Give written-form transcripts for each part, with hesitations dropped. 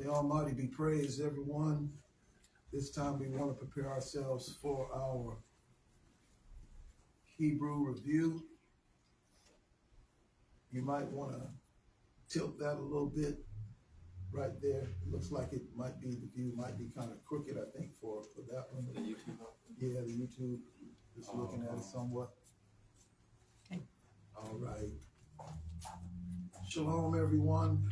the Almighty be praised, everyone. This time we want to prepare ourselves for our Hebrew review. You might want to tilt that a little bit right there. It looks like it might be, the view might be kind of crooked, I think, for that one. The YouTube? Yeah, the YouTube is looking at it somewhat. Okay. All right. Shalom, everyone.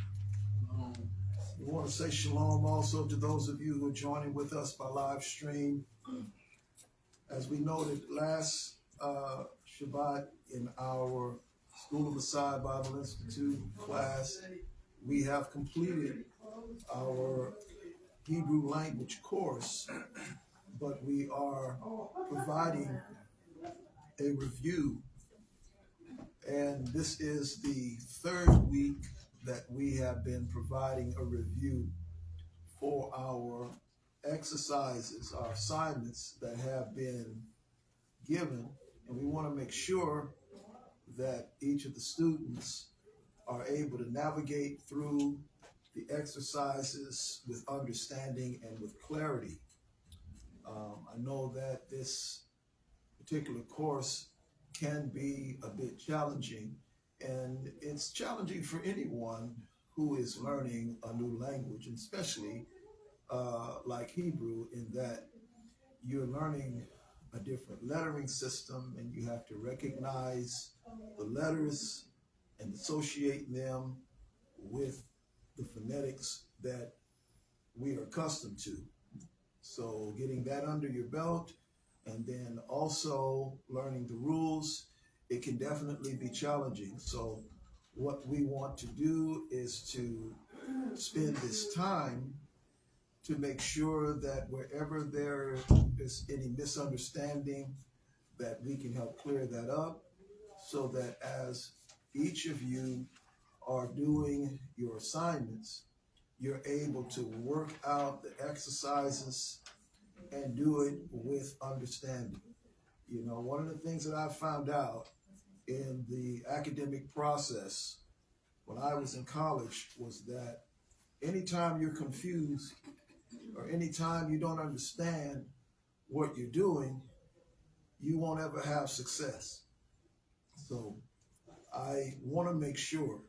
We want to say shalom also to those of you who are joining with us by live stream. As we noted last Shabbat in our School of Messiah Bible Institute class, we have completed our Hebrew language course, but we are providing a review. And this is the third week that we have been providing a review for our exercises, our assignments that have been given. And we want to make sure that each of the students are able to navigate through the exercises with understanding and with clarity. I know that this particular course can be a bit challenging, and it's challenging for anyone who is learning a new language, and especially like Hebrew, in that you're learning a different lettering system and you have to recognize the letters and associate them with the phonetics that we are accustomed to. So getting that under your belt and then also learning the rules, it can definitely be challenging. So what we want to do is to spend this time to make sure that wherever there is any misunderstanding, that we can help clear that up, so that as each of you are doing your assignments, you're able to work out the exercises and do it with understanding. You know, one of the things that I found out in the academic process when I was in college was that anytime you're confused or anytime you don't understand what you're doing, you won't ever have success. So I want to make sure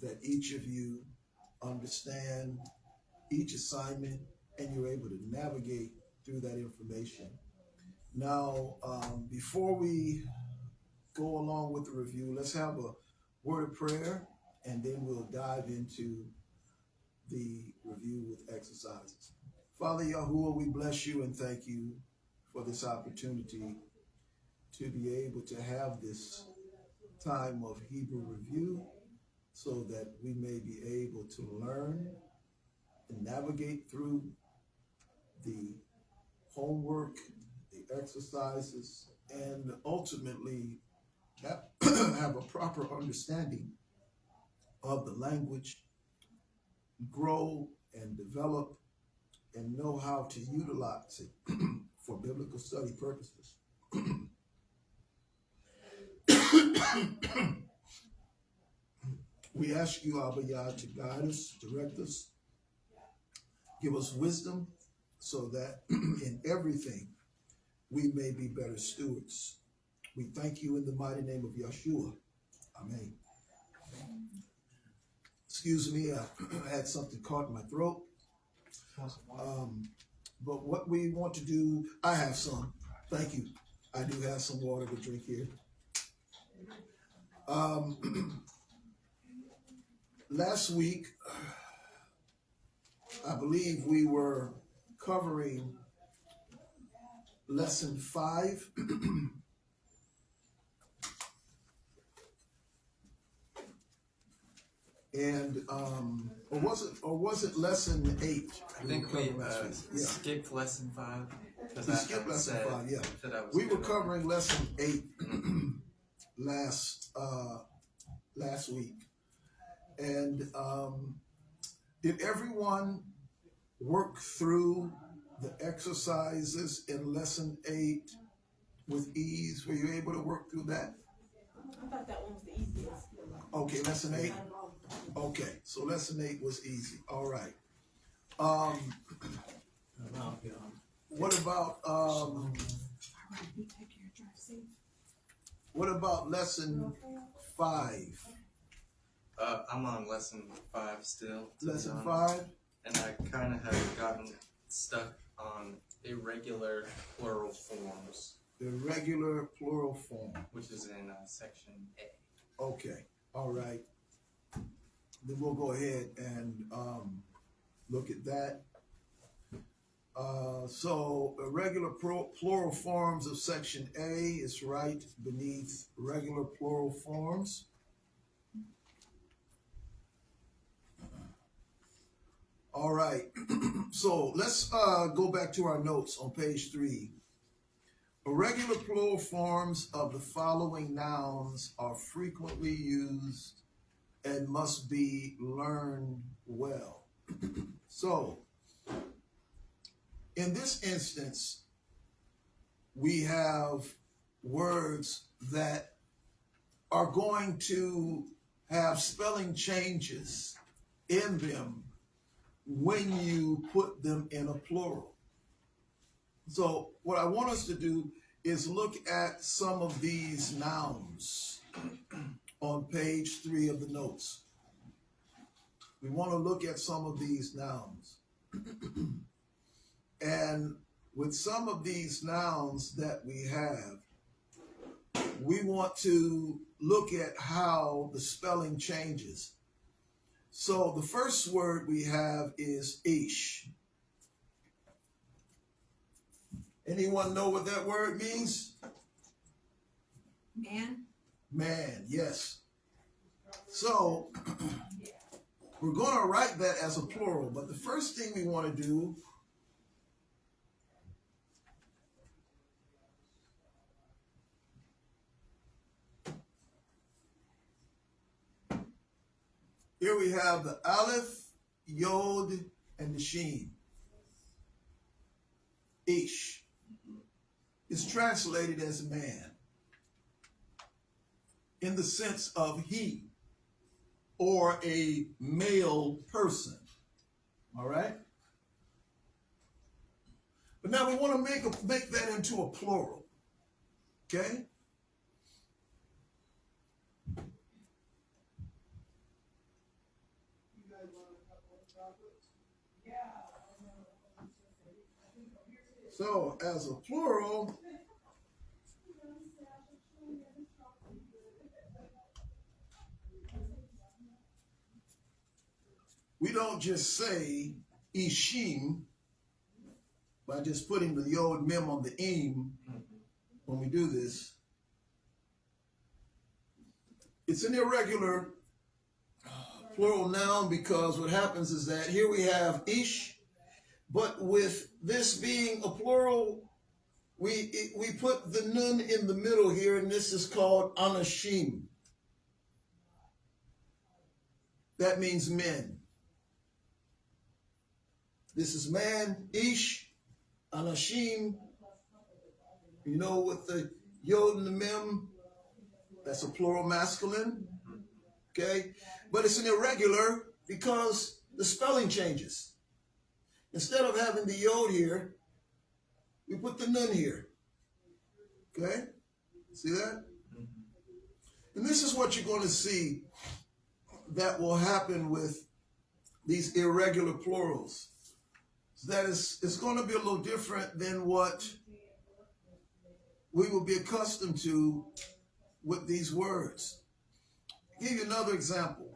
that each of you understand each assignment and you're able to navigate through that information. Now, before we go along with the review, let's have a word of prayer and then we'll dive into the review with exercises. Father Yahuwah, we bless you and thank you for this opportunity to be able to have this time of Hebrew review so that we may be able to learn and navigate through the homework, the exercises, and ultimately have a proper understanding of the language, grow and develop and know how to utilize it for biblical study purposes. We ask you, Abba Yah, to guide us, direct us, give us wisdom so that in everything we may be better stewards. We thank you in the mighty name of Yeshua. Amen. Excuse me, I had something caught in my throat. But what we want to do, I have some. Thank you. I do have some water to drink here. Last week, I believe we were covering lesson 5. And or was it lesson 8? I think we skipped lesson 5. We skipped lesson 5, yeah. We were covering lesson 8 last week. And did everyone work through the exercises in lesson 8 with ease? Were you able to work through that? I thought that one was the easiest. Okay, lesson 8? Okay, so lesson 8 was easy. All right. What about what about lesson 5? I'm on lesson 5 still. Lesson 5? And I kind of have gotten stuck on irregular plural forms. Irregular plural form. Which is in section A. Okay, all right. Then we'll go ahead and look at that. So irregular plural forms of section A is right beneath regular plural forms. All right, so let's go back to our notes on page 3. Irregular plural forms of the following nouns are frequently used and must be learned well. So, in this instance, we have words that are going to have spelling changes in them when you put them in a plural. So what I want us to do is look at some of these nouns on page 3 of the notes. We want to look at some of these nouns. And with some of these nouns that we have, we want to look at how the spelling changes. So the first word we have is ish. Anyone know what that word means? Man. Man, yes. So we're going to write that as a plural, but the first thing we want to do here we have the aleph, yod, and the sheen. Ish is translated as man in the sense of he or a male person. All right? But now we want to make that into a plural. Okay? So, as a plural, we don't just say ishim by just putting the yod mem on the im when we do this. It's an irregular plural noun because what happens is that here we have ish, but with this being a plural, we put the nun in the middle here, and this is called anashim. That means men. This is man, ish, anashim. You know, with the yod and the mem, that's a plural masculine. Okay? But it's an irregular because the spelling changes. Instead of having the yod here, we put the nun here. Okay? See that? And this is what you're going to see that will happen with these irregular plurals. That is, it's going to be a little different than what we will be accustomed to with these words. I'll give you another example.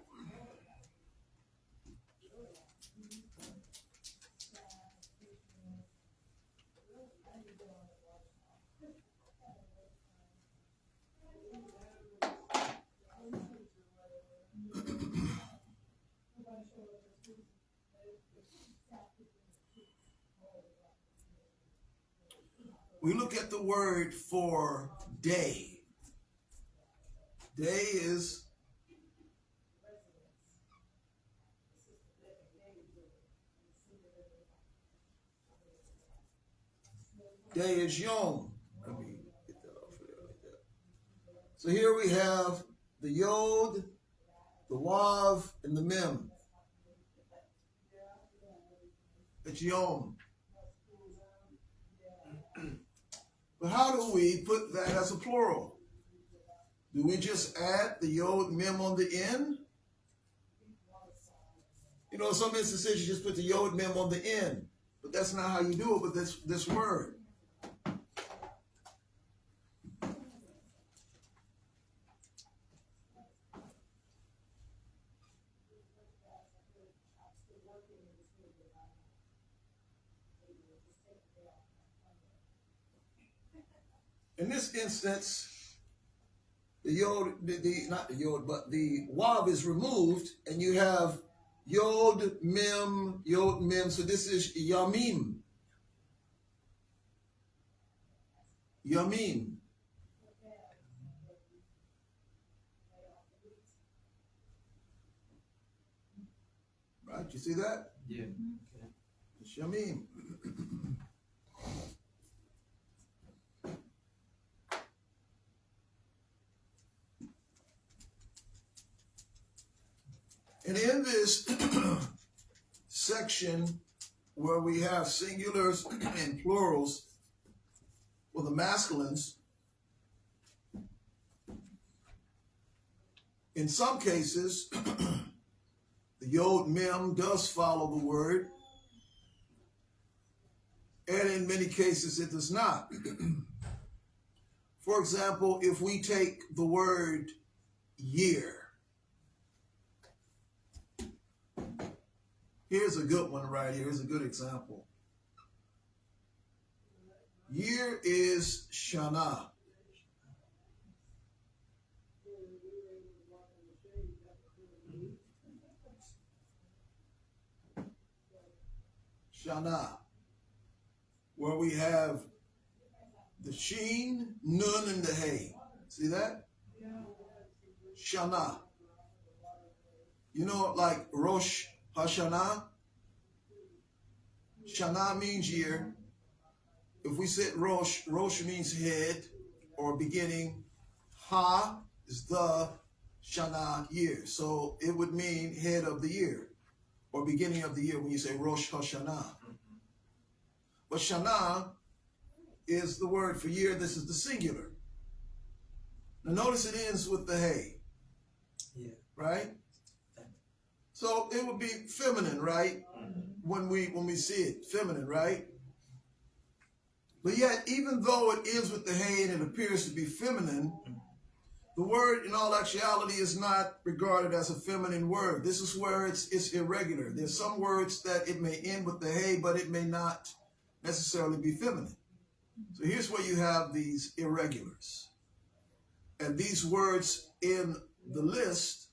We look at the word for day. Day is yom. Let me get that off of there like that. So here we have the yod, the wav, and the mem. It's yom. But how do we put that as a plural? Do we just add the yod mem on the end? You know, in some instances you just put the yod mem on the end, but that's not how you do it with this word. In this instance, the yod, not the yod, but the wav is removed, and you have yod mem. So this is yamim. Yamim. Right? You see that? Yeah. It's yamim. And in this section where we have singulars and plurals for the masculines, in some cases, the yod mem does follow the word, and in many cases it does not. For example, if we take the word year, here's a good one right here. Here's a good example. Year is Shana. Shana. Where we have the sheen, nun, and the hay. See that? Shana. You know, like Rosh Hashanah. Shana means year. If we said Rosh, Rosh means head or beginning. Ha is the Shana year. So it would mean head of the year or beginning of the year when you say Rosh Hashanah. But Shana is the word for year. This is the singular. Now notice it ends with the hay. Yeah. Right? So it would be feminine, right? When we see it, feminine, right? But yet, even though it ends with the hay and it appears to be feminine, the word in all actuality is not regarded as a feminine word. This is where it's irregular. There's some words that it may end with the hay, but it may not necessarily be feminine. So here's where you have these irregulars. And these words in the list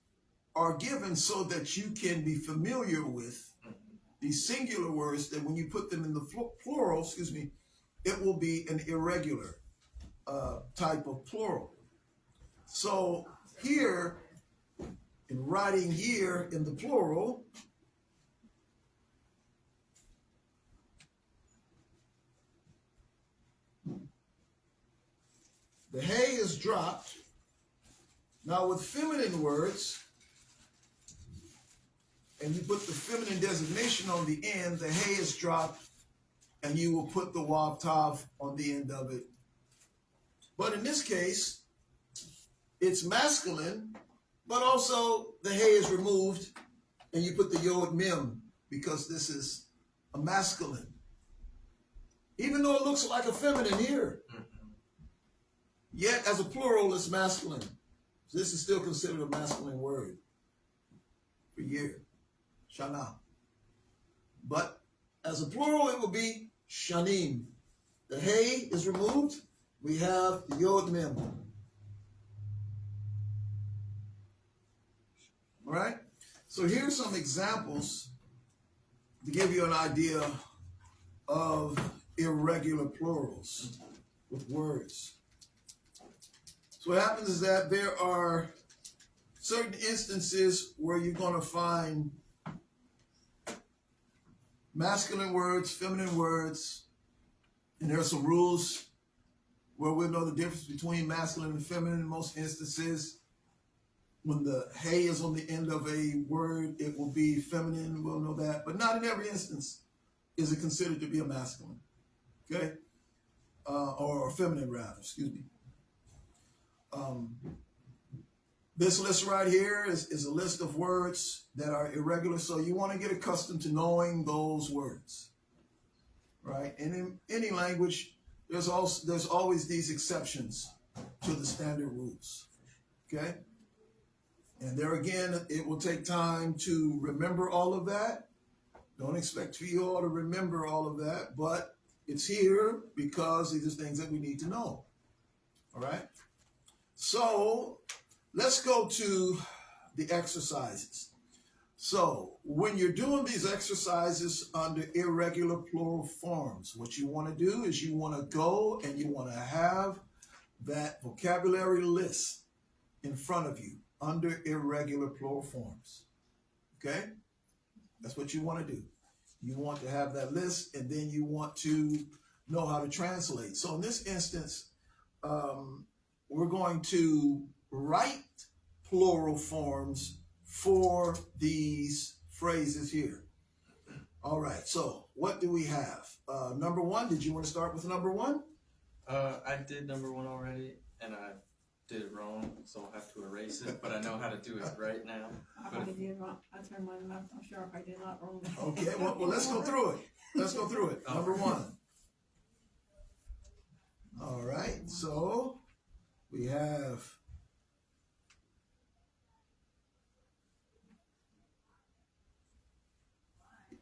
are given so that you can be familiar with these singular words, that when you put them in the plural, it will be an irregular type of plural. So here, in writing year in the plural, the hay is dropped. Now with feminine words, and you put the feminine designation on the end, the hay is dropped, and you will put the wav tav on the end of it. But in this case, it's masculine, but also the hay is removed, and you put the yod mem, because this is a masculine. Even though it looks like a feminine here, yet as a plural, it's masculine. So this is still considered a masculine word for year. Shana. But as a plural, it will be shanim. The hay is removed. We have the yod mem. All right? So here's some examples to give you an idea of irregular plurals with words. So what happens is that there are certain instances where you're going to find masculine words, feminine words, and there are some rules where we'll know the difference between masculine and feminine. In most instances, when the hay is on the end of a word, it will be feminine. We'll know that, but not in every instance. is it considered to be a masculine? Okay? Or feminine rather, excuse me. This list right here is a list of words that are irregular, so you want to get accustomed to knowing those words, right? And in any language, there's always these exceptions to the standard rules, okay? And there again, it will take time to remember all of that. Don't expect for you all to remember all of that, but it's here because these are things that we need to know, all right? So let's go to the exercises. So when you're doing these exercises under irregular plural forms, what you want to do is you want to go and you want to have that vocabulary list in front of you under irregular plural forms. Okay? That's what you want to do. You want to have that list, and then you want to know how to translate. So in this instance, we're going to write plural forms for these phrases here. All right, so what do we have? Number one, did you want to start with number one? I did number one already, and I did it wrong, so I'll have to erase it, but I know how to do it right now. I probably did wrong. I turned mine left. I'm sure if I did not wrong. Okay, well, let's go through it. Let's go through it. Number one. All right, so we have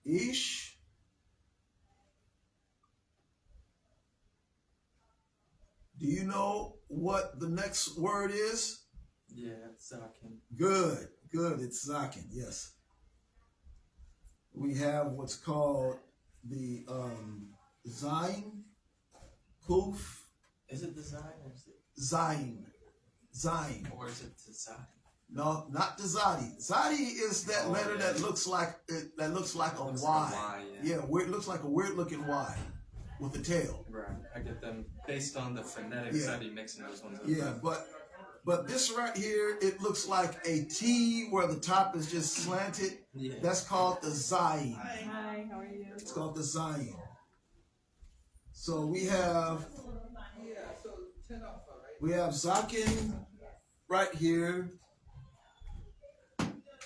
Ish. Do you know what the next word is? Yeah, Zakin. Good, good. It's Zakin, yes. We have what's called the Zain, Kuf. Is it the Zain or is it? Zain. Zain. Or is it the Zain? No, not the Zadi. Zadi is that letter that looks like a Y. Like a Y, yeah, where it looks like a weird looking Y with a tail. Right. I get them based on the phonetics. Yeah. I'd be mixing those ones up. Yeah, but this right here, it looks like a T where the top is just slanted. Yeah. That's called the Zain. Hi, how are you? It's called the Zain. So we have Zakin right here.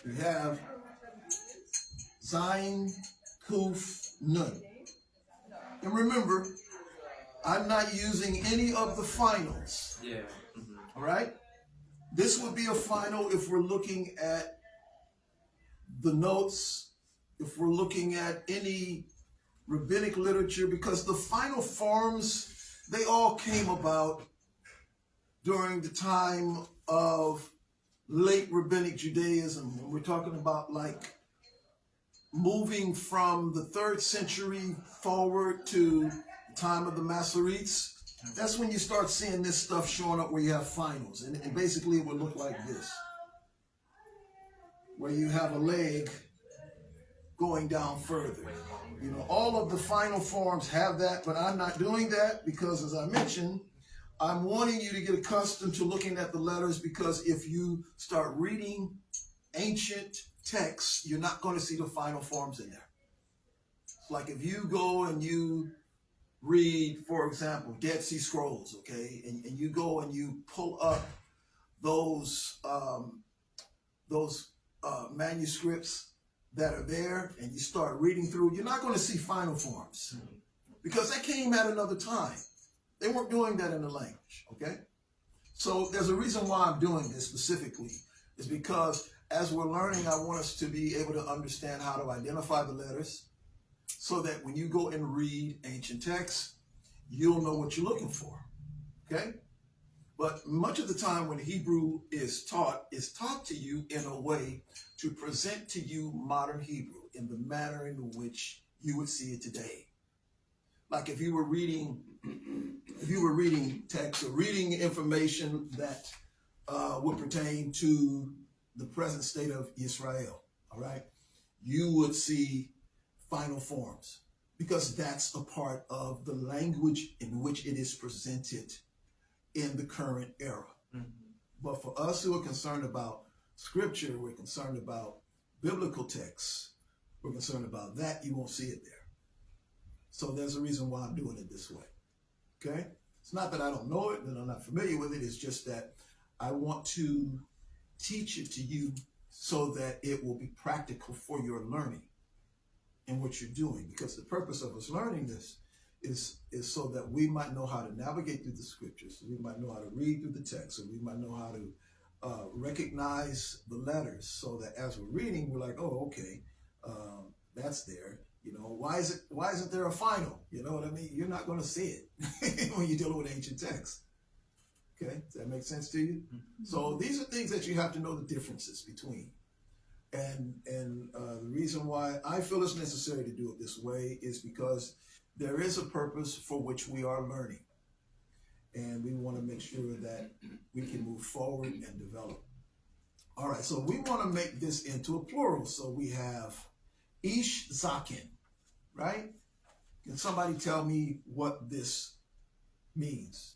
We have Zain, Kuf, Nun. And remember, I'm not using any of the finals. Yeah. All right? This would be a final if we're looking at the notes, if we're looking at any rabbinic literature, because the final forms, they all came about during the time of late rabbinic Judaism. We're talking about like moving from the 3rd century forward to the time of the Masoretes. That's when you start seeing this stuff showing up where you have finals. And basically it would look like this, where you have a leg going down further. You know, all of the final forms have that, but I'm not doing that because, as I mentioned, I'm wanting you to get accustomed to looking at the letters, because if you start reading ancient texts, you're not going to see the final forms in there. It's like if you go and you read, for example, Dead Sea Scrolls, okay, and you go and you pull up those manuscripts that are there, and you start reading through, you're not going to see final forms because that came at another time. They weren't doing that in the language, okay? So there's a reason why I'm doing this specifically, is because as we're learning, I want us to be able to understand how to identify the letters so that when you go and read ancient texts, you'll know what you're looking for, okay? But much of the time when Hebrew is taught to you in a way to present to you modern Hebrew in the manner in which you would see it today. Like if you were reading text or reading information that would pertain to the present state of Israel, all right, you would see final forms because that's a part of the language in which it is presented in the current era. But for us who are concerned about scripture, we're concerned about biblical texts, we're concerned about that, you won't see it there. So there's a reason why I'm doing it this way. Okay? It's not that I don't know it and I'm not familiar with it. It's just that I want to teach it to you so that it will be practical for your learning and what you're doing. Because the purpose of us learning this is so that we might know how to navigate through the scriptures. So we might know how to read through the text. So we might know how to recognize the letters, so that as we're reading, we're like, oh, okay, that's there. You know, why isn't there a final? You know what I mean? You're not going to see it when you're dealing with ancient texts. Okay, does that make sense to you? Mm-hmm. So these are things that you have to know the differences between. And the reason why I feel it's necessary to do it this way is because there is a purpose for which we are learning. And we want to make sure that we can move forward and develop. All right, so we want to make this into a plural. So we have Ish Zakin, right? Can somebody tell me what this means?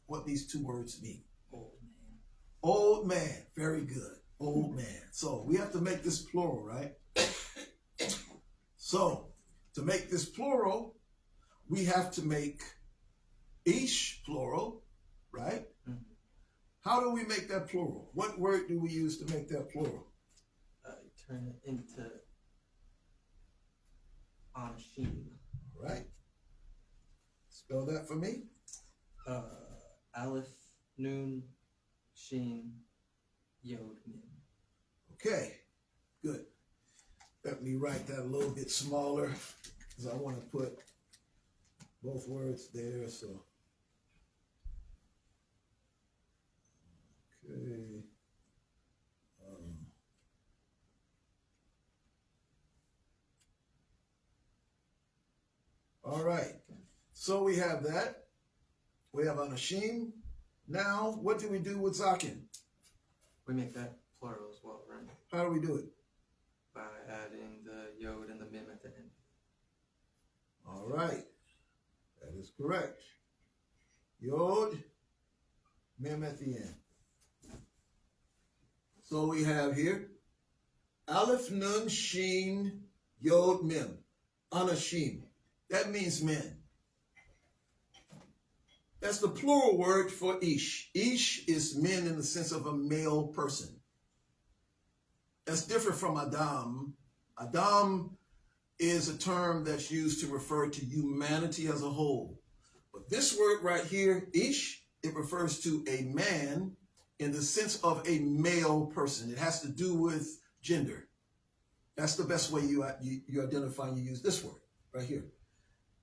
What these two words mean? Old man. Old man, very good. Old man. So we have to make this plural, right? So to make this plural, we have to make Ish plural, right? Mm-hmm. How do we make that plural? What word do we use to make that plural? Turn it into Anashim. All right. Spell that for me. Aleph, Nun, Shin, Yod, Mim. Okay, good. Let me write that a little bit smaller because I want to put both words there. So, okay. All right. So we have that. We have Anashim. Now, what do we do with Zakin? We make that plural as well, right? How do we do it? By adding the Yod and the Mim at the end. All right. That is correct. Yod, Mim at the end. So we have here Aleph, Nun, Shin, Yod, Mim. Anashim. That means men. That's the plural word for Ish. Ish is men in the sense of a male person. That's different from Adam. Adam is a term that's used to refer to humanity as a whole. But this word right here, Ish, it refers to a man in the sense of a male person. It has to do with gender. That's the best way you identify and you use this word right here.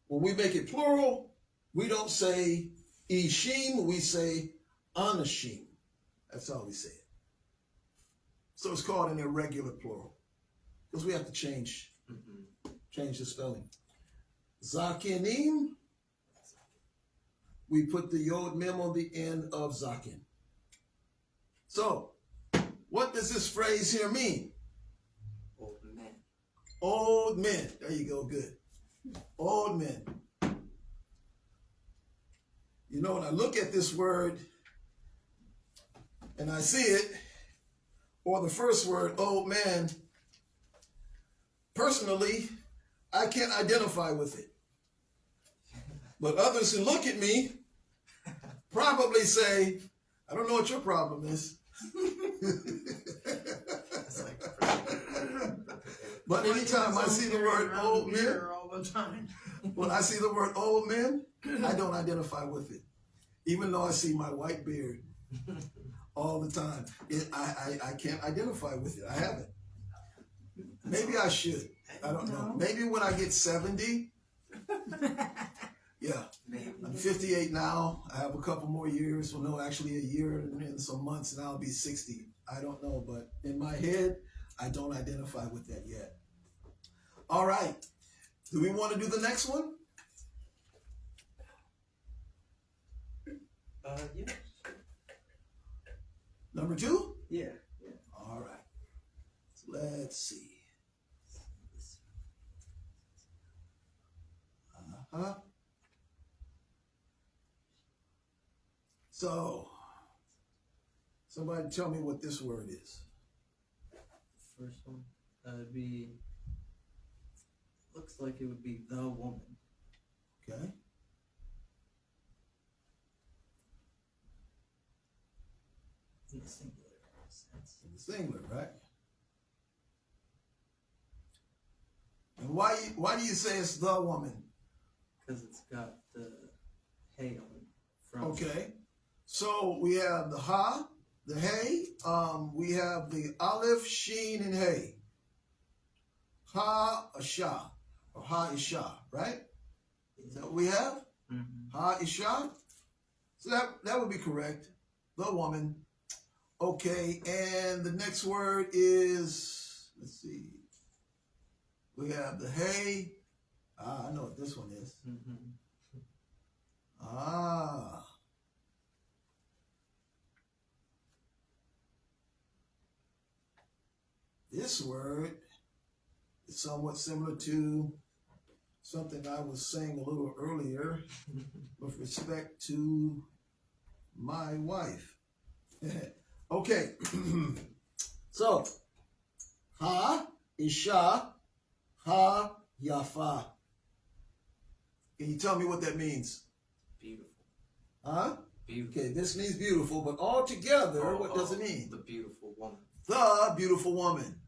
When we make it plural, we don't say Ishim, we say Anashim. That's how we say it. So it's called an irregular plural because we have to change the spelling. Zakinim, we put the Yod Mem on the end of Zakin. So, what does this phrase here mean? Old men. Old men. There you go, good. Old men. You know, when I look at this word and I see it, or the first word, old man, personally, I can't identify with it. But others who look at me probably say, I don't know what your problem is. But anytime I see the word old men, all the time. when I see the word old men, I don't identify with it. Even though I see my white beard all the time, I can't identify with it. I haven't. Maybe I should. I don't know. Maybe when I get 70. Yeah. I'm 58 now. I have a couple more years. Well, no, actually a year and some months, and I'll be 60. I don't know, but in my head, I don't identify with that yet. All right. Do we want to do the next one? Yeah. Number 2? Yeah. All right. So let's see. So, somebody tell me what this word is. First one, would be, looks like it would be the woman. Okay. In the singular sense. In the singular, right? And why do you say it's the woman? Because it's got the hay on front. Okay. So we have the ha, the hay. We have the aleph, sheen, and hay. Ha isha, or ha isha, right? Is that what we have? Mm-hmm. Ha isha. So that would be correct. The woman. Okay, and the next word is, let's see. We have the hay. I know what this one is. Mm-hmm. This word is somewhat similar to something I was saying a little earlier with respect to my wife. Okay, so ha isha ha yafa. Can you tell me what that means? Beautiful. Huh? Beautiful. Okay, this means beautiful, but altogether, what does it mean? The beautiful woman. The beautiful woman.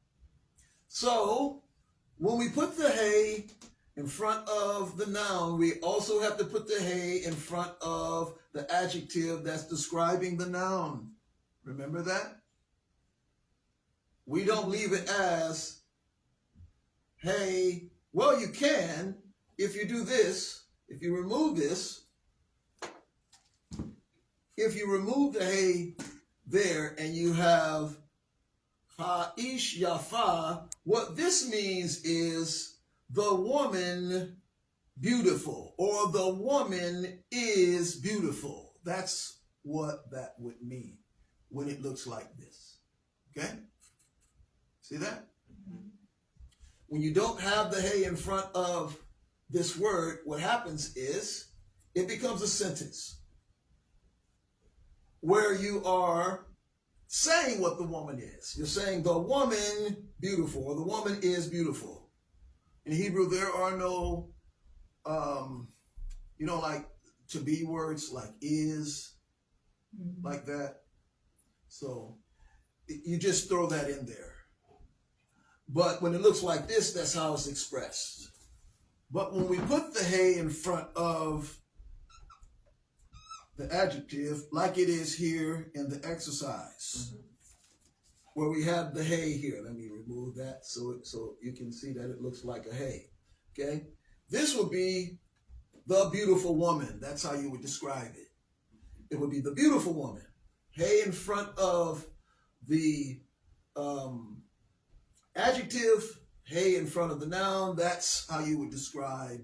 So, when we put the hay in front of the noun, we also have to put the hay in front of the adjective that's describing the noun. Remember that? We don't leave it as, hey, well, you can if you do this, if you remove this, if you remove the hay there and you have Ha'ish Yafa, what this means is the woman beautiful, or the woman is beautiful. That's what that would mean when it looks like this. Okay? See that? Mm-hmm. When you don't have the hay in front of this word, what happens is it becomes a sentence where you are saying what the woman is. You're saying the woman beautiful, or the woman is beautiful. In Hebrew, there are no, like to be words like is, like that. So you just throw that in there. But when it looks like this, that's how it's expressed. But when we put the hay in front of the adjective, like it is here in the exercise, where we have the hay here. Let me remove that so you can see that it looks like a hay. Okay? This would be the beautiful woman. That's how you would describe it. It would be the beautiful woman. Hay in front of the adjective, hay in front of the noun. That's how you would describe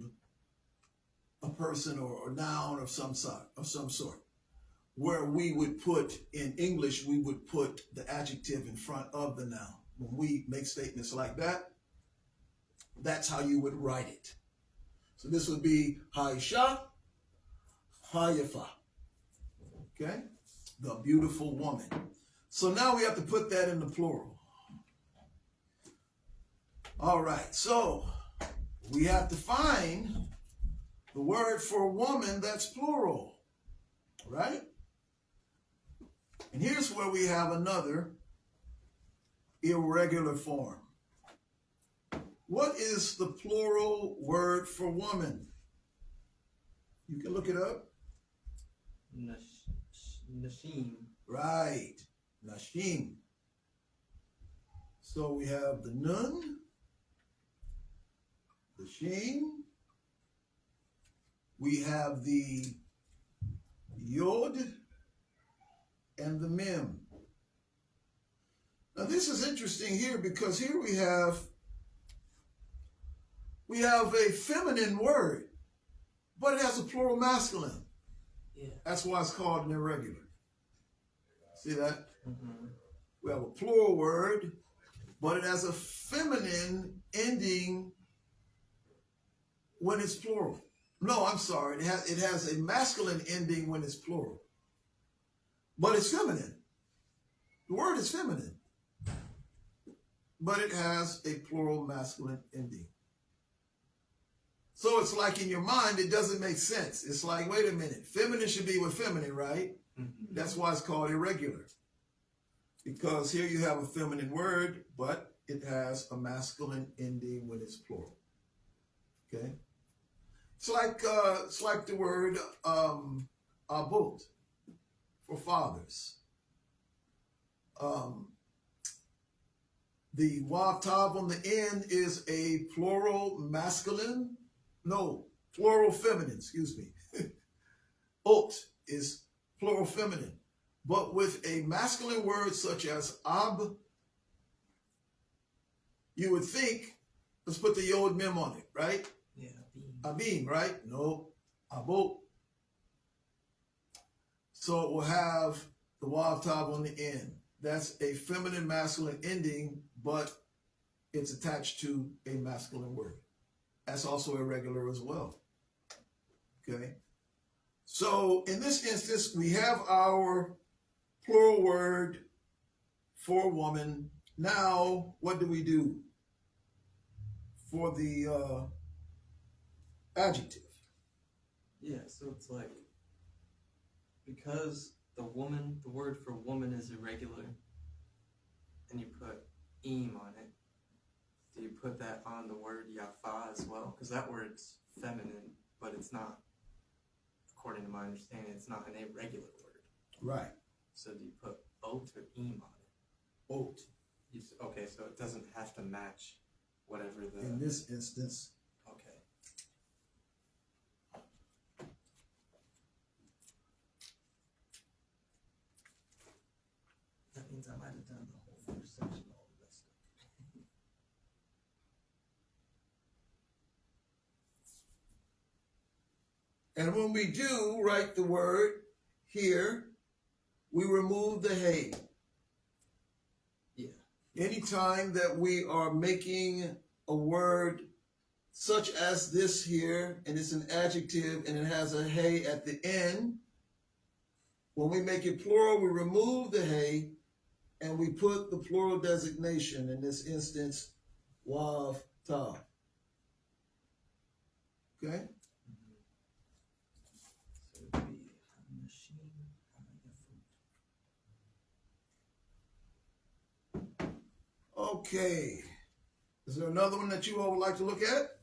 a person or a noun of some sort. Where we would put, in English, we would put the adjective in front of the noun. When we make statements like that, that's how you would write it. So this would be Haisha, Hayafa. Okay? The beautiful woman. So now we have to put that in the plural. All right, so we have to find the word for woman that's plural, right? And here's where we have another irregular form. What is the plural word for woman? You can look it up. Nashim. Right, Nashim. So we have the nun, the sheen, we have the yod, and the mem. Now this is interesting here because here we have a feminine word, but it has a plural masculine. Yeah. That's why it's called an irregular. See that? Mm-hmm. We have a plural word, but it has a feminine ending when it's plural. No, I'm sorry. It has a masculine ending when it's plural. But it's feminine. The word is feminine. But it has a plural masculine ending. So it's like in your mind, it doesn't make sense. It's like, wait a minute, feminine should be with feminine, right? Mm-hmm. That's why it's called irregular. Because here you have a feminine word, but it has a masculine ending when it's plural. Okay? It's like the word abot for fathers. The wav tav on the end is a plural masculine, no, plural feminine, excuse me. Ot is plural feminine. But with a masculine word such as ab, you would think, let's put the yod mem on it, right? Yeah. Abim, right? No, abot. So it will have the wav tav on the end. That's a feminine masculine ending, but it's attached to a masculine word. That's also irregular as well. Okay? So in this instance, we have our plural word for woman. Now, what do we do for the adjective? Yeah, so it's like, because the word for woman is irregular, and you put im on it, do you put that on the word yafa as well? Because that word's feminine, but it's not, according to my understanding, it's not an irregular word. Right. So do you put ot or im on it? Ot. Okay, so it doesn't have to match whatever the... In this instance, Okay. That means I might have done the whole first section all messed up. and when we do write the word here, we remove the hey. Yeah. Anytime that we are making a word such as this here, and it's an adjective and it has a hey at the end, when we make it plural, we remove the hey and we put the plural designation, in this instance, wav tav. Okay? So it would be machine. Okay. Is there another one that you all would like to look at?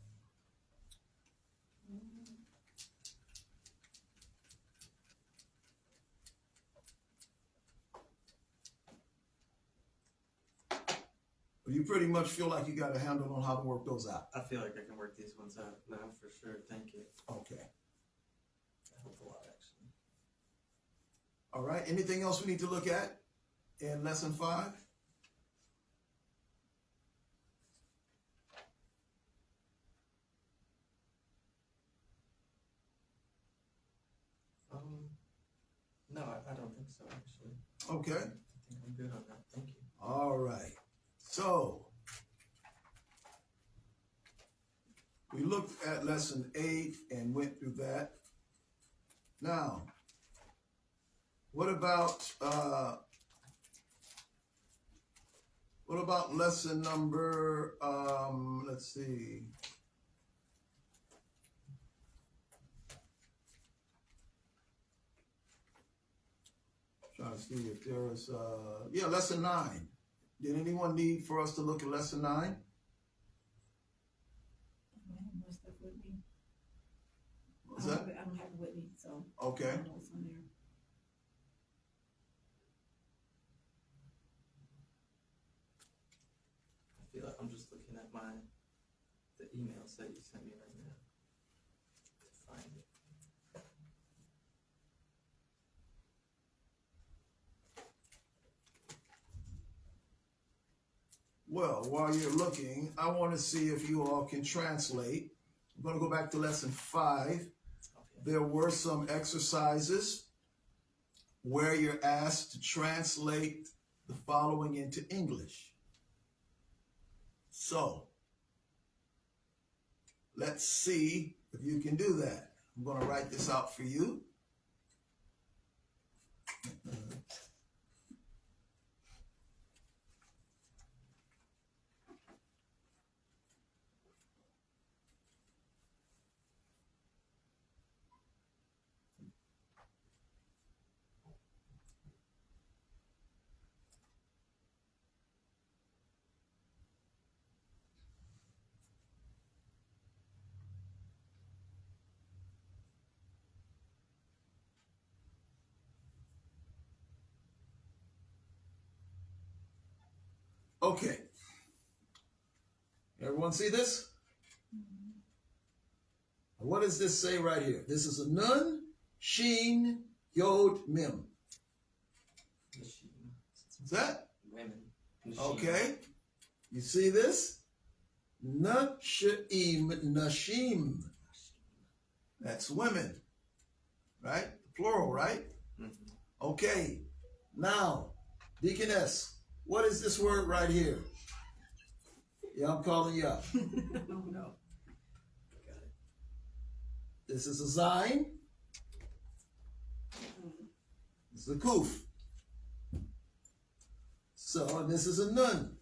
Or you pretty much feel like you got a handle on how to work those out? I feel like I can work these ones out now for sure. Thank you. Okay. That helped a lot, actually. All right. Anything else we need to look at in lesson 5? No, I don't think so, actually. Okay. I think I'm good on that. Thank you. All right. So we looked at lesson 8 and went through that. Now, what about lesson number let's see. Trying to see if there's lesson 9. Did anyone need for us to look at lesson 9? I have more stuff with me. What's I that? don't have it with me, so. Okay. I don't know what's on there. I feel like I'm just looking at the emails that you sent me right now to find it. Well, while you're looking, I want to see if you all can translate. I'm going to go back to lesson 5. Okay. There were some exercises where you're asked to translate the following into English. So, let's see if you can do that. I'm going to write this out for you. Okay. Everyone see this? What does this say right here? This is a nun, sheen, yod, mem. Machine. Is that? Women. Machine. Okay. You see this? Nashim, nashim. That's women. Right? Plural, right? Mhm. Okay. Now, Deaconess, what is this word right here? Yeah, I'm calling you up. Oh, no. This is a Zayin. This is a Kuf. So, and this is a Nun.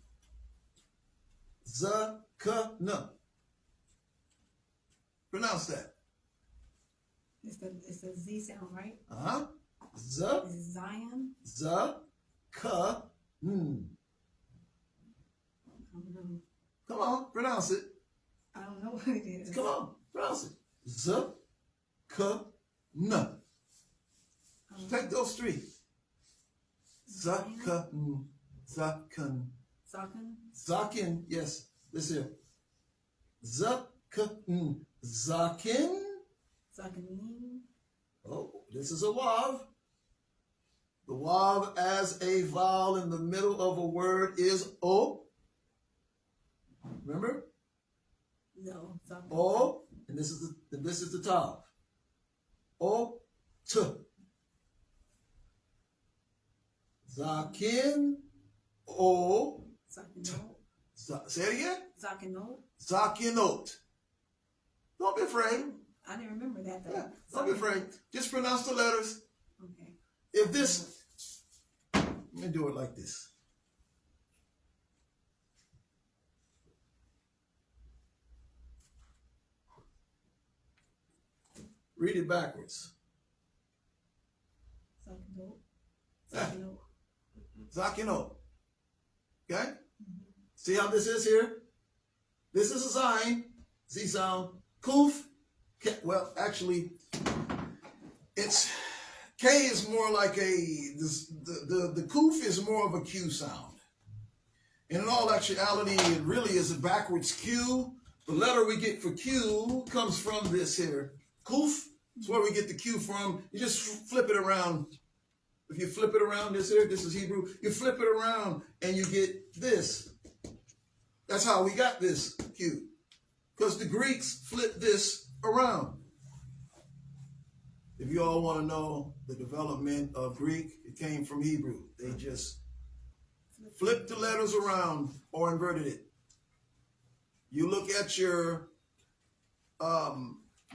Zakana. Pronounce that. It's the Z sound, right? Uh-huh. Is it Zion? Zakana. I don't know. Come on, pronounce it. I don't know what it is. Come on, pronounce it. Zakana. Take those three. Zakan. Zakan. Zaken? Zakin. Yes, this here. Zakan. Zakin. Zakenim? Oh, this is a wav. The wav as a vowel in the middle of a word is o. Remember? No. Zaken. O, and this is the tav. O, t. Zakin, o. Zakenot? Say it again. Zakenot? Zakinot. Don't be afraid. I didn't remember that though. Yeah, don't be afraid. Just pronounce the letters. Okay. If this, let me do it like this. Read it backwards. Zakenot? Yeah. Zakenot? Zakino. Okay? See how this is here? This is a Zayin. Z sound. Kuf. Well, actually, it's K is more like the Kuf is more of a Q sound. And in all actuality, it really is a backwards Q. The letter we get for Q comes from this here. Kuf. It's where we get the Q from. You just flip it around. If you flip it around this here, this is Hebrew. You flip it around and you get this. That's how we got this Q. Because the Greeks flipped this around. If you all want to know the development of Greek, it came from Hebrew. They just flipped the letters around or inverted it. You look at your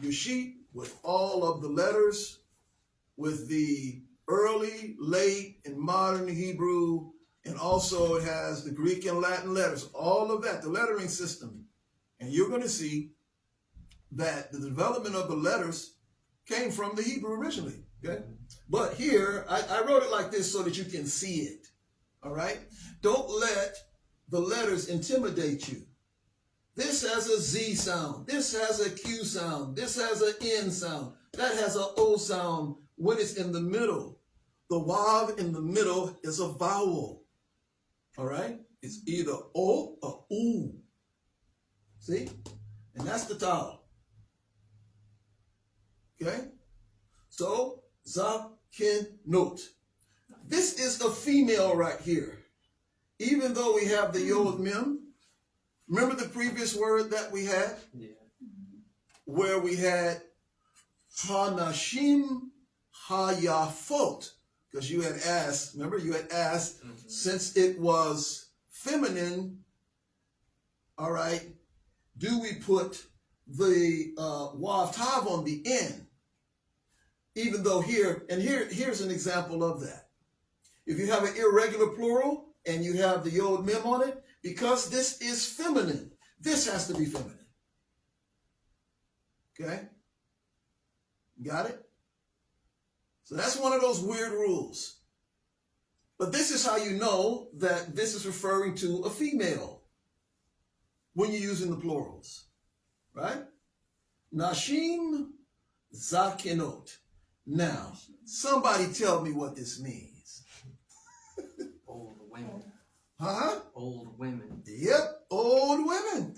sheet with all of the letters, with the early, late, and modern Hebrew, and also it has the Greek and Latin letters, all of that, the lettering system. And you're going to see that the development of the letters came from the Hebrew originally, okay? But here, I wrote it like this so that you can see it, all right? Don't let the letters intimidate you. This has a Z sound. This has a Q sound. This has an N sound. That has an O sound when it's in the middle. The wav in the middle is a vowel, all right? It's either O or U. See? And that's the tav. Okay? So, zakinot. This is a female right here. Even though we have the yod mem, remember the previous word that we had? Yeah. Where we had hanashim hayafot. Because you had asked, remember you had asked, since it was feminine, all right, do we put the wav tav on the end? Even though here's an example of that. If you have an irregular plural and you have the yod mem on it, because this is feminine, this has to be feminine. Okay? Got it? So that's one of those weird rules. But this is how you know that this is referring to a female when you're using the plurals. Right? Nashim zakinot. Now, somebody tell me what this means. Oh, the women. Huh? Old women. Yep, old women.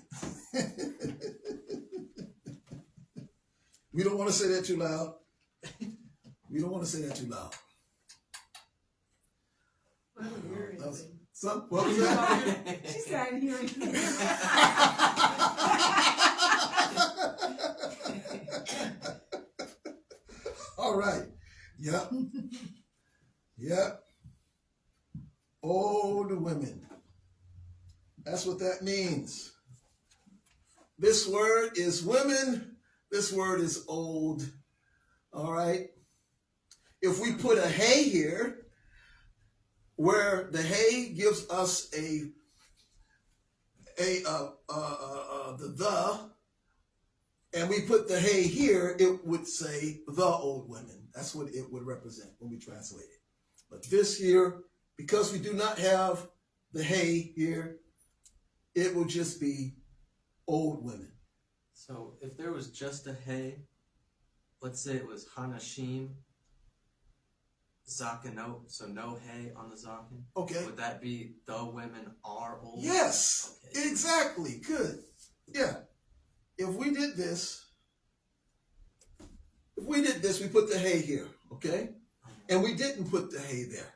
We don't want to say that too loud. We don't want to say that too loud. What was that? She said I didn't hear anything. All right. Yep. Yep. Old women. That's what that means. This word is women. This word is old. All right. If we put a hey here, where the hey gives us the, and we put the hey here, it would say the old women. That's what it would represent when we translate it. But this here, because we do not have the hey here, it will just be old women. So if there was just a hey, let's say it was Hanashim, Zakanot, so no hey on the Zaken. Okay. Would that be the women are old? Yes, Okay. exactly. Good. Yeah. If we did this, we put the hey here, okay? And we didn't put the hey there.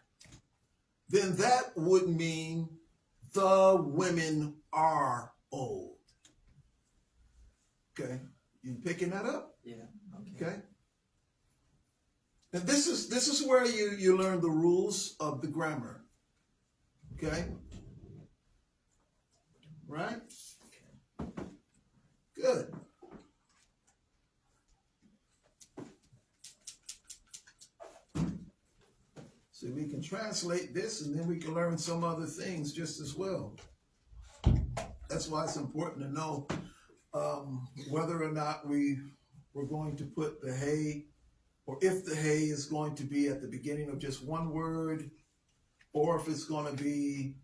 Then that would mean the women are old. Okay? You picking that up? Yeah. Okay? And this is where you learn the rules of the grammar. Okay? Right? Good. So we can translate this and then we can learn some other things just as well. That's why it's important to know whether or not we're going to put the hey, or if the hey is going to be at the beginning of just one word, or if it's going to be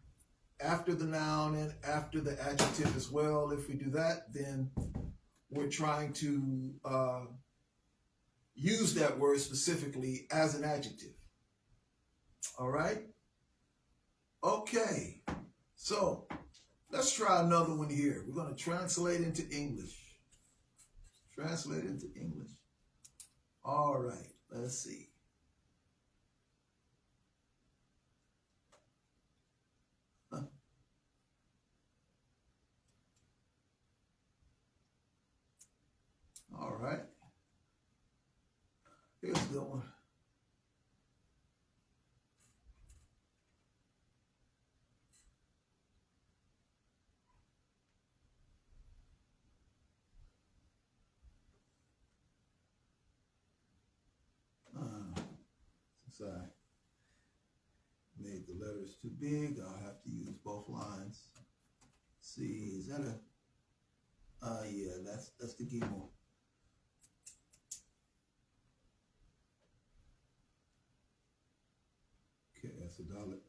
after the noun and after the adjective as well. If we do that, then we're trying to use that word specifically as an adjective. All right? Okay. So let's try another one here. We're going to translate into English. Translate into English. All right. Let's see. All right. Here's the one. Since I made the letters too big, I'll have to use both lines. Let's see, is that a? Yeah, that's the gimel. Okay, that's a dollar.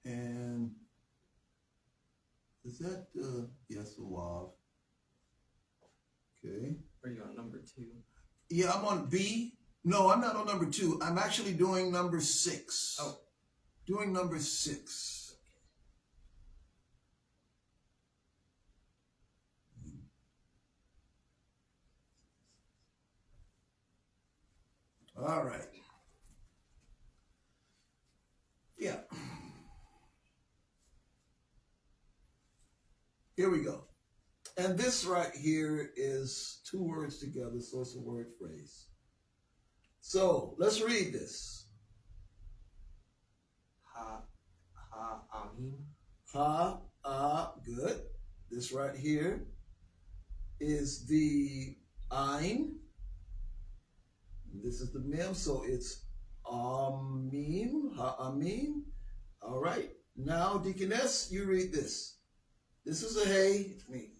And is that yes, a wav? Okay. Are you on number 2? Yeah, I'm on B. No, I'm not on number 2. I'm actually doing number 6. Oh. Doing number 6. All right. Yeah. Here we go. And this right here is 2 words together, so it's a word phrase. So let's read this. Amim. Good. This right here is the ein. This is the mem, so it's amim, ha'amim. All right. Now, Deaconess, you read this. This is a hey. Me.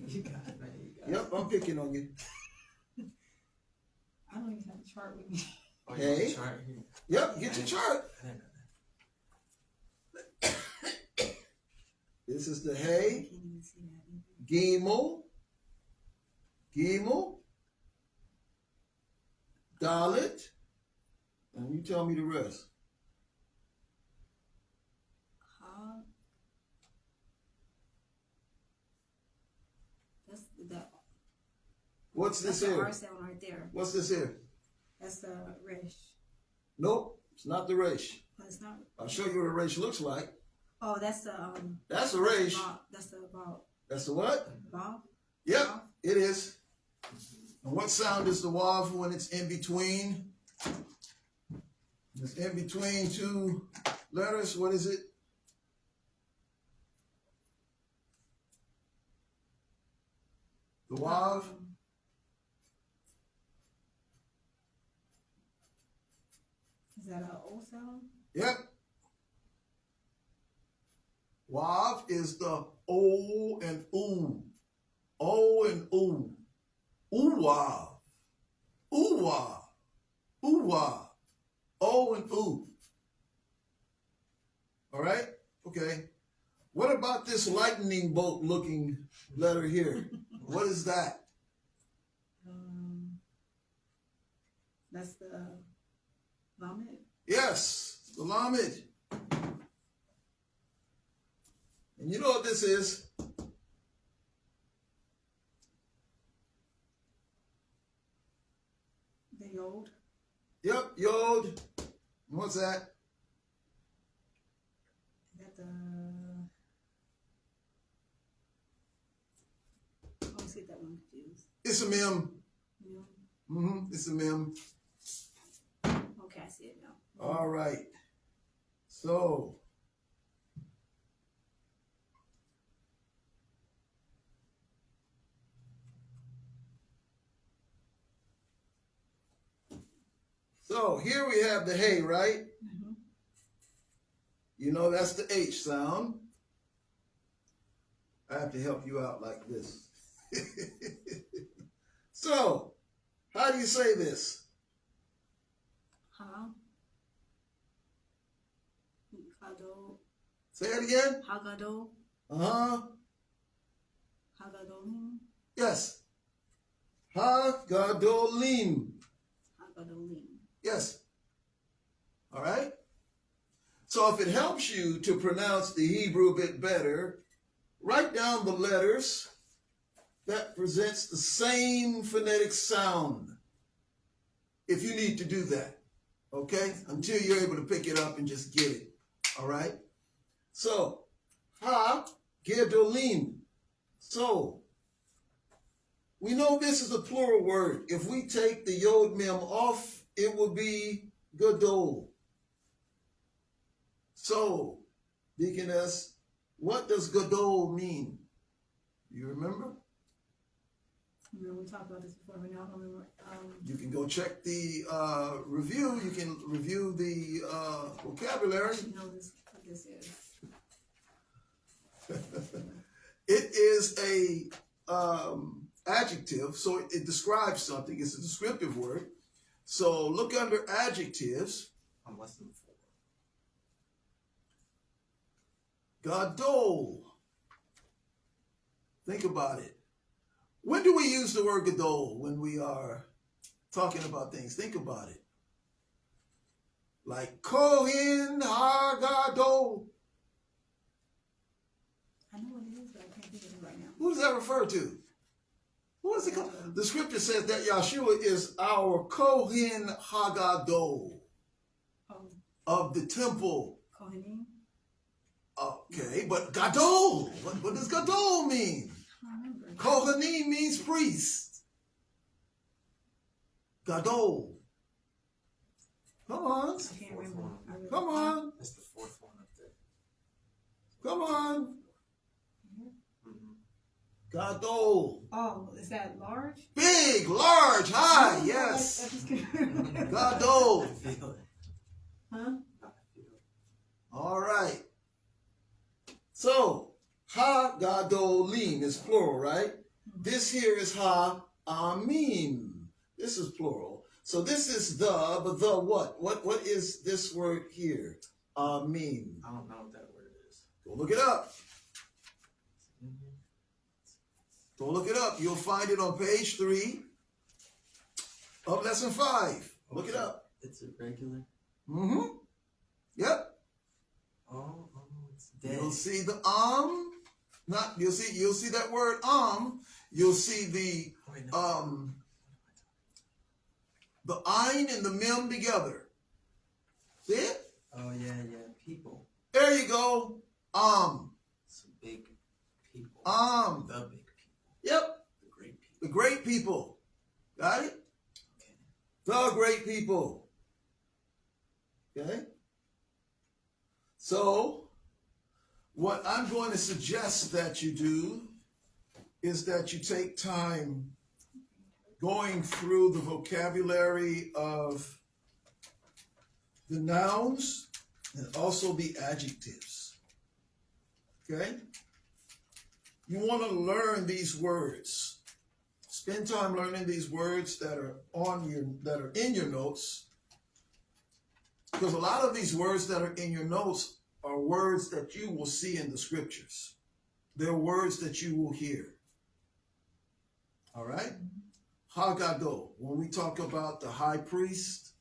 You got it, man. You got Yep, I'm picking on you. I don't even have a chart with me. Oh, Hey. you have a chart here? Yep, get your chart. I didn't know This is the I hey. can't even see that either. Gimel, Dalet, And you tell me the rest. Ha. That's the. What's this That's the here? R sound right there. What's this here? That's the resh. Nope, it's not the resh. But it's not. I'll show you what a resh looks like. Oh, that's the That's the resh. Bob. That's the Bob. That's the what? Bob. Yep, Bob? it is. And what sound is the wav when it's in between? It's in between two letters. What is it? The wav. Is that a O sound? Yep. Wav is the O and oo. O and oo. Ooh-wav. Ooh-wav. Ooh-wav. O and oo. All right? Okay. What about this lightning bolt looking letter here? What is that? That's the vomit. Yes, the lamed. And you know what this is? The yod. Yep, yod. And what's that? Is that the? I always get that one confused. It's a mem. Yeah. It's a mem. Okay, I see it now. All right. So, here we have the hey, right? Mm-hmm. You know that's the H sound. I have to help you out like this. So, how do you say this? Ha. Hagado. Say it again. Hagado. Uh-huh. Hagadolim. Yes. Ha-gadolim. Hagadolim. Yes. All right? So if it helps you to pronounce the Hebrew a bit better, write down the letters that presents the same phonetic sound. If you need to do that. Okay? Until you're able to pick it up and just get it. All right? So, ha-gadolim. So, we know this is a plural word. If we take the yod mem off, it will be gadol. So, Deaconess, what does gadol mean? Do you remember? Remember we talked about this before, but now I don't remember. You can go check the review. You can review the vocabulary. I know this, what this is. It is a adjective, so it describes something. It's a descriptive word. So look under adjectives. I'm less than 4. Gadol. Think about it. When do we use the word gadol when we are talking about things? Think about it. Like Kohen HaGadol. I know what it is, but I can't think of it right now. Who does that refer to? Who is it called? The scripture says that Yahshua is our Kohen HaGadol Oh, of the temple. Kohanim? Okay, but Gadol, what does Gadol mean? I don't remember. Kohanim means priest. Gadol. Come on. I can't remember. I really Come on. It's the 4th one up there. Come on. Mm-hmm. Gadol. Oh, is that large? Big, large, high, I yes. just can't remember. Gadol. I feel it. Huh? I feel it. All right. So, ha-gadolim is plural, right? This here is ha-amim. This is plural. So this is the, but the what? What is this word here? Amim. I don't know what that word is. Go look it up. Go look it up. You'll find it on page 3 of lesson 5. Look it up. It's irregular. Mm-hmm. Yep. Oh, it's dead. You'll see the you'll see that word you'll see the Wait, no. the ein and the mem together. See it? Oh yeah, people. There you go. Some big people. The big people. Yep. The great people. The great people. Got it? Okay. The great people. Okay? So, what I'm going to suggest that you do is that you take time going through the vocabulary of the nouns and also the adjectives. Okay? You want to learn these words. Spend time learning these words that are in your notes. Because a lot of these words that are in your notes are words that you will see in the scriptures. They're words that you will hear. All right? Haggadah. When we talk about the high priest,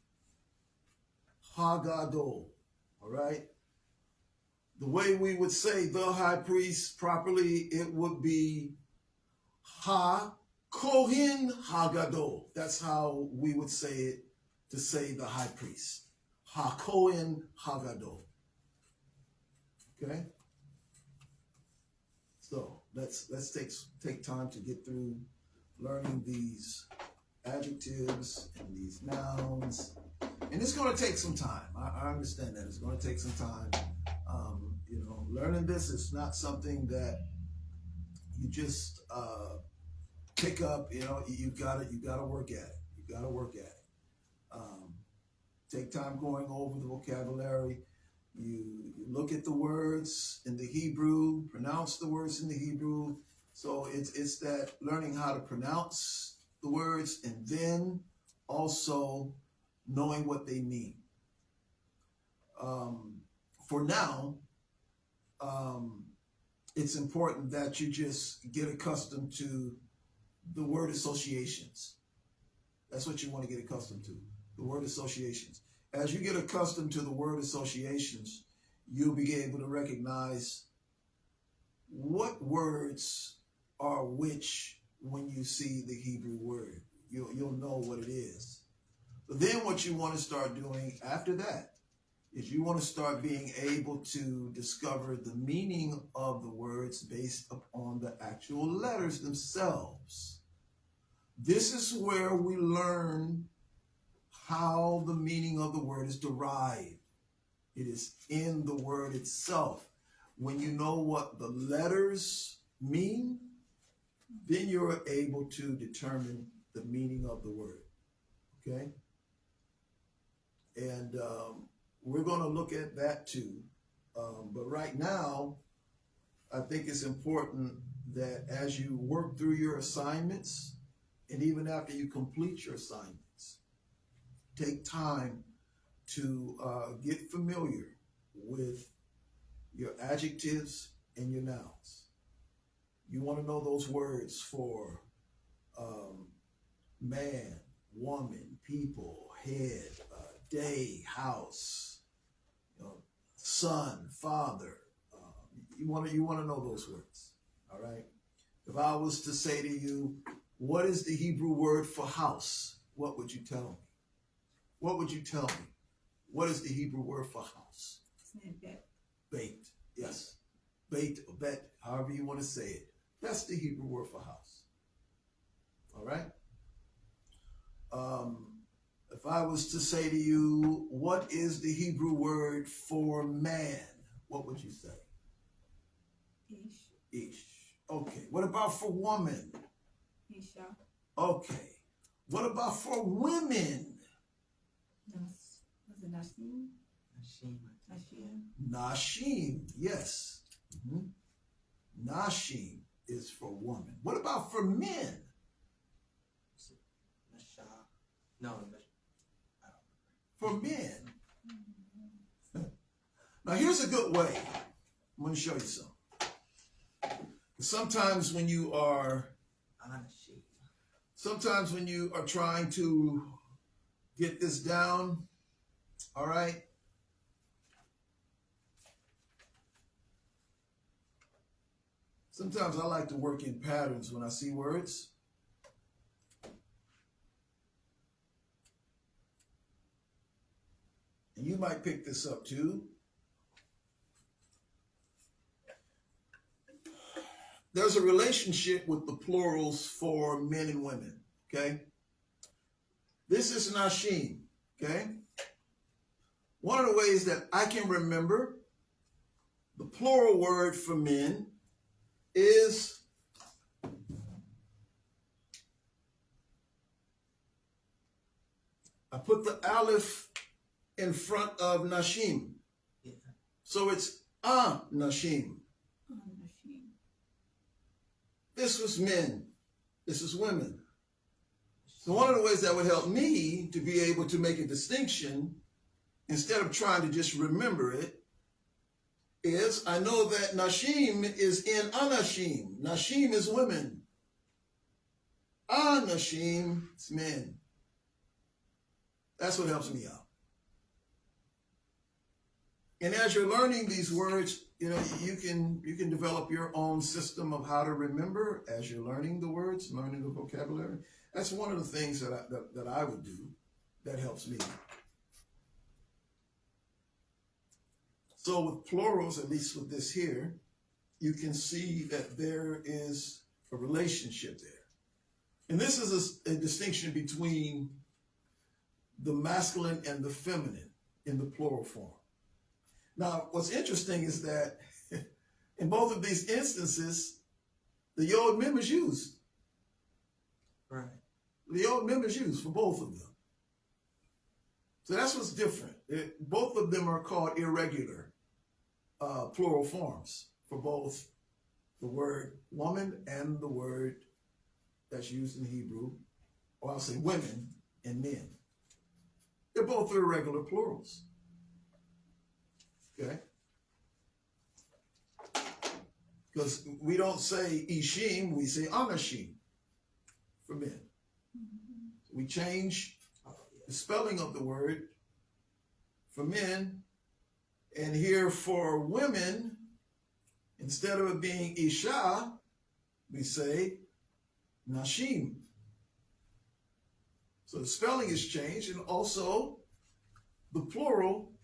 Haggadah. All right? The way we would say the high priest properly, it would be Ha-Kohen Haggadah. That's how we would say it to say the high priest. Ha-Kohen Haggadah. Okay? So let's take time to get through learning these adjectives and these nouns. And it's going to take some time. I understand that. It's going to take some time. Learning this is not something that you just pick up. You got to work at it. You got to work at it. Take time going over the vocabulary. You look at the words in the Hebrew, pronounce the words in the Hebrew. So it's that learning how to pronounce the words and then also knowing what they mean. For now, it's important that you just get accustomed to the word associations. That's what you want to get accustomed to, the word associations. As you get accustomed to the word associations, you'll be able to recognize what words are which when you see the Hebrew word. You'll know what it is. But then what you want to start doing after that is you want to start being able to discover the meaning of the words based upon the actual letters themselves. This is where we learn how the meaning of the word is derived. It is in the word itself. When you know what the letters mean, then you're able to determine the meaning of the word. Okay? And we're going to look at that too. But right now, I think it's important that as you work through your assignments, and even after you complete your assignments, take time to get familiar with your adjectives and your nouns. You want to know those words for man, woman, people, head, day, house, son, father. You want to know those words. All right. If I was to say to you, what is the Hebrew word for house? What would you tell me? What would you tell me? What is the Hebrew word for house? Bait. Yes. Bait or bet, however you want to say it. That's the Hebrew word for house. All right? If I was to say to you, what is the Hebrew word for man? What would you say? Ish. Ish. Okay. What about for woman? Isha. Okay. What about for women? Was it Nasim? Nashim. Nashia. Nashim. Yes. Nashim is for woman. What about for men? Nasha. No, For men. Now here's a good way. I'm going to show you some. Sometimes when you are trying to get this down, All right. Sometimes I like to work in patterns when I see words. And you might pick this up too. There's a relationship with the plurals for men and women, okay? This is nashim, okay? One of the ways that I can remember the plural word for men is I put the aleph in front of nashim. Yeah. So it's nashim. Machine. This was men. This is women. So one of the ways that would help me to be able to make a distinction, instead of trying to just remember it, is I know that nashim is in anashim. Nashim is women. Anashim is men. That's what helps me out. And as you're learning these words, you know, you can develop your own system of how to remember as you're learning the words, learning the vocabulary. That's one of the things that I would do that helps me. So with plurals, at least with this here, you can see that there is a relationship there. And this is a distinction between the masculine and the feminine in the plural form. Now, what's interesting is that in both of these instances, the yod mem is used. Right. The yod mem is used for both of them. So that's what's different. Both of them are called irregular plural forms for both the word woman and the word that's used in Hebrew, or I'll say women and men. They're both irregular plurals. Okay? Because we don't say ishim, we say anashim for men. We change the spelling of the word for men, and here for women, instead of it being isha, we say nashim. So the spelling is changed, and also the plural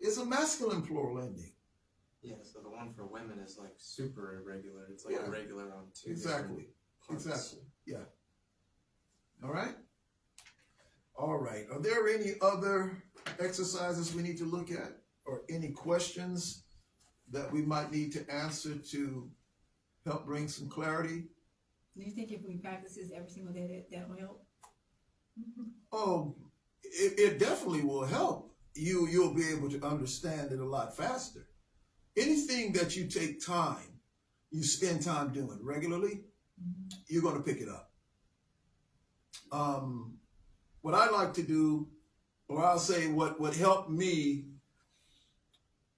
is a masculine plural ending. Yeah, so the one for women is like super irregular. It's like Yeah. irregular on two Exactly. different parts. Exactly. Yeah. All right. All right. Are there any other exercises we need to look at, or any questions that we might need to answer to help bring some clarity? Do you think if we practice this every single day, that'll help? Oh, it definitely will help. You'll be able to understand it a lot faster. Anything that you take time, you spend time doing regularly, you're going to pick it up. What I like to do, or I'll say what helped me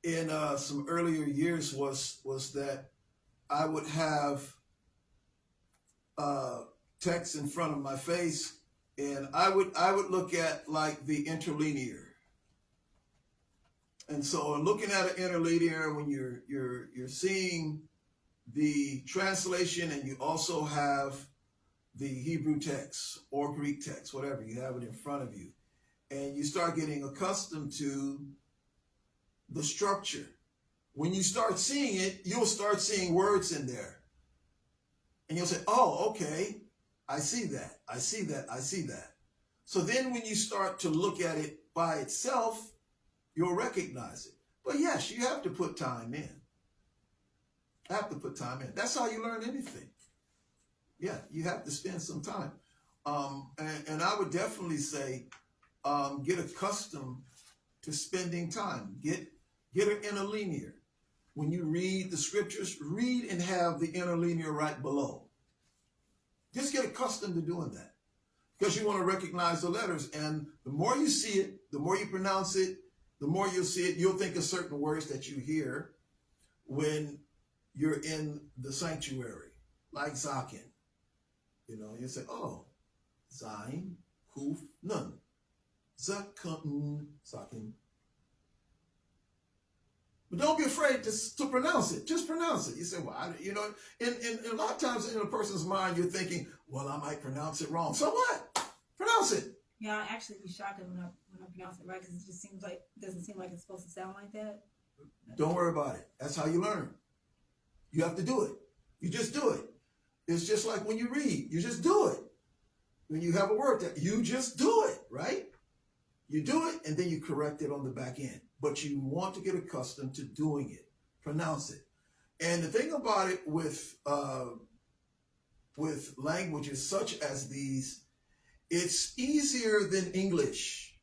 in some earlier years was that I would have text in front of my face, and I would look at like the interlinear. And so looking at an interlinear, when you're seeing the translation, and you also have the Hebrew text or Greek text, whatever, you have it in front of you, and you start getting accustomed to the structure. When you start seeing it, you'll start seeing words in there. And you'll say, oh, okay, I see that, I see that, I see that. So then when you start to look at it by itself, you'll recognize it. But yes, you have to put time in. Have to put time in. That's how you learn anything. Yeah, you have to spend some time. And I would definitely say, get accustomed to spending time. Get an interlinear. When you read the scriptures, read and have the interlinear right below. Just get accustomed to doing that, because you want to recognize the letters. And the more you see it, the more you pronounce it, the more you'll see it. You'll think of certain words that you hear when you're in the sanctuary, like Zakin. You know, you say, oh, Zain, Kuf, Nun. Zakun, Sakin. But don't be afraid to pronounce it. Just pronounce it. You say, well, and a lot of times in a person's mind, you're thinking, well, I might pronounce it wrong. So what? Pronounce it. Yeah, I actually be shocked when I pronounce it right because it just seems like doesn't seem like it's supposed to sound like that. Don't worry about it. That's how you learn. You have to do it. You just do it. It's just like when you read. You just do it. When you have a word that you just do it, right? You do it and then you correct it on the back end. But you want to get accustomed to doing it. Pronounce it. And the thing about it with languages such as these, it's easier than English.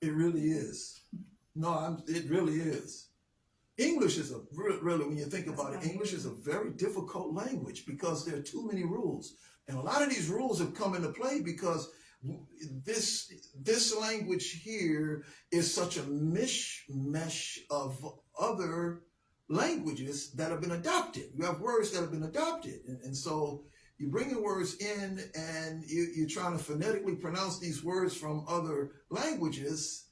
It really is. No, it really is. English is really, when you think about it, English is a very difficult language because there are too many rules. And a lot of these rules have come into play because this language here is such a mishmash of other languages that have been adopted. You have words that have been adopted. And so you bring the words in and you're trying to phonetically pronounce these words from other languages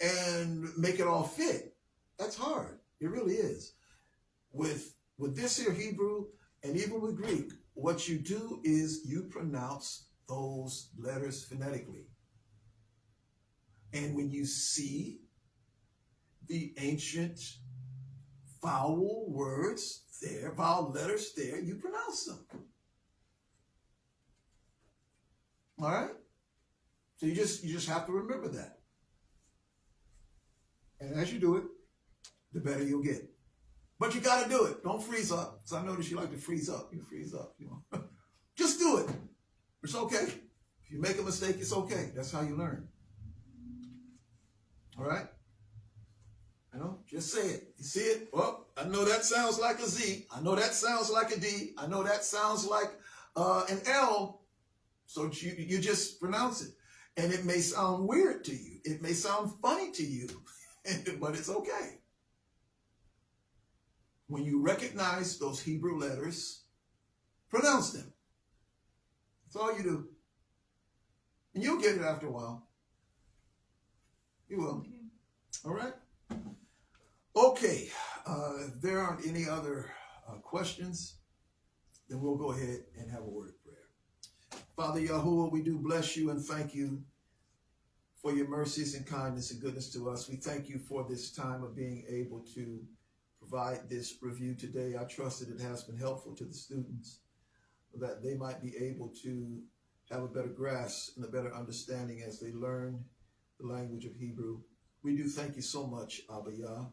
and make it all fit. That's hard. It really is. With this here Hebrew and even with Greek, what you do is you pronounce those letters phonetically. And when you see the ancient vowel words there, vowel letters there, you pronounce them. All right? So you just have to remember that. And as you do it, the better you'll get. But you got to do it. Don't freeze up. So I notice you like to freeze up. You freeze up, you know. Just do it. It's okay. If you make a mistake, it's okay. That's how you learn. All right? You know, just say it. You see it? Well, I know that sounds like a Z. I know that sounds like a D. I know that sounds like an L. So you just pronounce it. And it may sound weird to you. It may sound funny to you. But it's okay. When you recognize those Hebrew letters, pronounce them. That's all you do. And you'll get it after a while. You will. Okay. All right? Okay. If there aren't any other questions, then we'll go ahead and have a word of prayer. Father Yahuwah, we do bless you and thank you for your mercies and kindness and goodness to us. We thank you for this time of being able to provide this review today. I trust that it has been helpful to the students, that they might be able to have a better grasp and a better understanding as they learn the language of Hebrew. We do thank you so much, Abba Yah.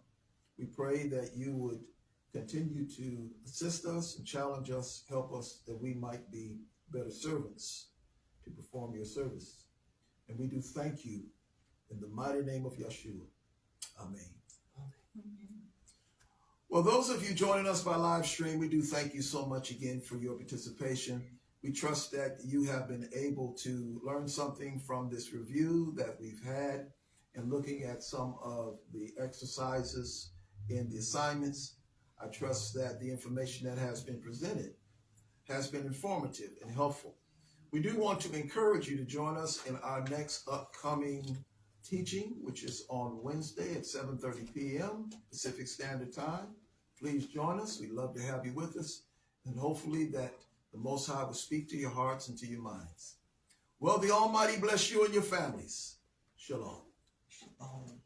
We pray that you would continue to assist us and challenge us, help us, that we might be better servants to perform your service. And we do thank you in the mighty name of Yeshua. Amen. Well, those of you joining us by live stream, we do thank you so much again for your participation. We trust that you have been able to learn something from this review that we've had and looking at some of the exercises in the assignments. I trust that the information that has been presented has been informative and helpful. We do want to encourage you to join us in our next upcoming teaching, which is on Wednesday at 7:30 p.m. Pacific Standard Time. Please join us. We'd love to have you with us. And hopefully that the Most High will speak to your hearts and to your minds. Well, the Almighty bless you and your families. Shalom. Shalom.